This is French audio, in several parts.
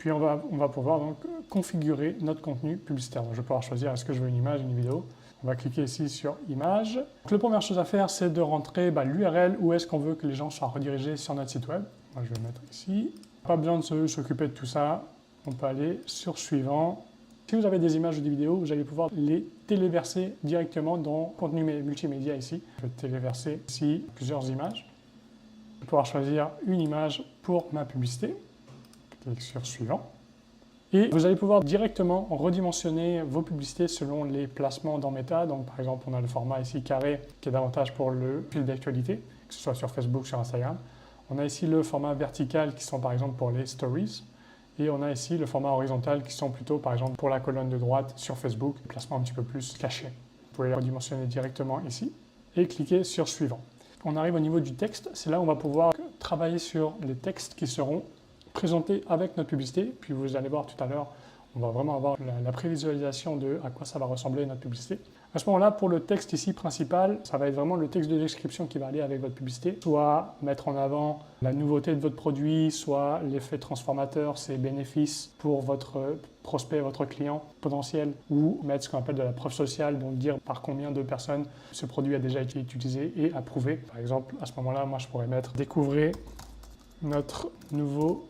Puis on va pouvoir donc configurer notre contenu publicitaire. Donc, je vais pouvoir choisir est-ce que je veux une image, une vidéo. On va cliquer ici sur Image. Donc, la première chose à faire, c'est de rentrer l'URL où est-ce qu'on veut que les gens soient redirigés sur notre site web. Moi, je vais le mettre ici. Pas besoin de s'occuper de tout ça. On peut aller sur Suivant. Si vous avez des images ou des vidéos, vous allez pouvoir les téléverser directement dans Contenu multimédia ici. Je vais téléverser ici plusieurs images. Je vais pouvoir choisir une image pour ma publicité. Clique sur Suivant. Et vous allez pouvoir directement redimensionner vos publicités selon les placements dans Meta. Donc par exemple, on a le format ici carré qui est davantage pour le fil d'actualité, que ce soit sur Facebook, sur Instagram. On a ici le format vertical qui sont par exemple pour les stories. Et on a ici le format horizontal qui sont plutôt par exemple pour la colonne de droite sur Facebook, placement un petit peu plus caché. Vous pouvez les redimensionner directement ici et cliquer sur Suivant. On arrive au niveau du texte. C'est là où on va pouvoir travailler sur les textes qui seront présenté avec notre publicité, puis vous allez voir tout à l'heure, on va vraiment avoir la prévisualisation de à quoi ça va ressembler notre publicité. À ce moment-là, pour le texte ici principal, ça va être vraiment le texte de description qui va aller avec votre publicité, soit mettre en avant la nouveauté de votre produit, soit l'effet transformateur, ses bénéfices pour votre prospect, votre client potentiel, ou mettre ce qu'on appelle de la preuve sociale, donc dire par combien de personnes ce produit a déjà été utilisé et approuvé. Par exemple, à ce moment-là, moi je pourrais mettre « Découvrez notre nouveau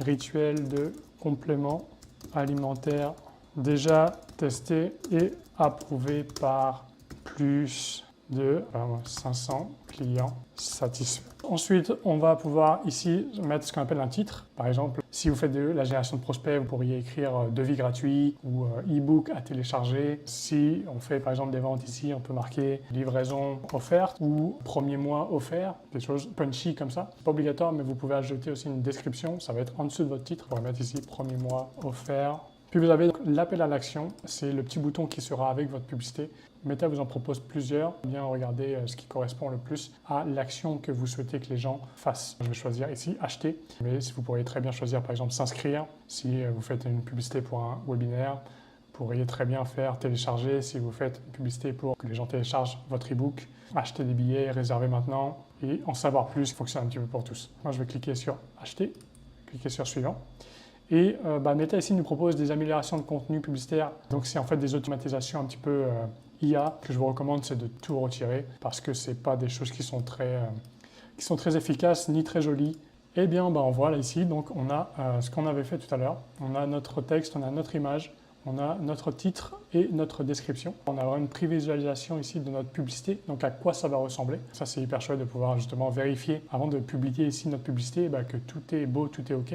rituel de complément alimentaire déjà testé et approuvé par plus de 500 clients satisfaits. Ensuite, on va pouvoir ici mettre ce qu'on appelle un titre. Par exemple, si vous faites de la génération de prospects, vous pourriez écrire devis gratuit ou e-book à télécharger. Si on fait par exemple des ventes ici, on peut marquer livraison offerte ou premier mois offert, des choses punchy comme ça. Pas obligatoire, mais vous pouvez ajouter aussi une description. Ça va être en dessous de votre titre. On va mettre ici premier mois offert. Puis vous avez l'appel à l'action, c'est le petit bouton qui sera avec votre publicité. Meta vous en propose plusieurs. Bien regarder ce qui correspond le plus à l'action que vous souhaitez que les gens fassent. Je vais choisir ici acheter, mais vous pourriez très bien choisir par exemple s'inscrire. Si vous faites une publicité pour un webinaire, vous pourriez très bien faire télécharger. Si vous faites une publicité pour que les gens téléchargent votre e-book, acheter des billets, réserver maintenant et en savoir plus, ça fonctionne un petit peu pour tous. Moi je vais cliquer sur acheter, cliquer sur suivant. Et Meta ici nous propose des améliorations de contenu publicitaire. Donc c'est en fait des automatisations un petit peu IA que je vous recommande, c'est de tout retirer parce que ce n'est pas des choses qui sont très efficaces ni très jolies. Eh bien, on voit là ici, donc on a ce qu'on avait fait tout à l'heure. On a notre texte, on a notre image, on a notre titre et notre description. On a une prévisualisation ici de notre publicité, donc à quoi ça va ressembler. Ça, c'est hyper chouette de pouvoir justement vérifier avant de publier ici notre publicité que tout est beau, tout est OK.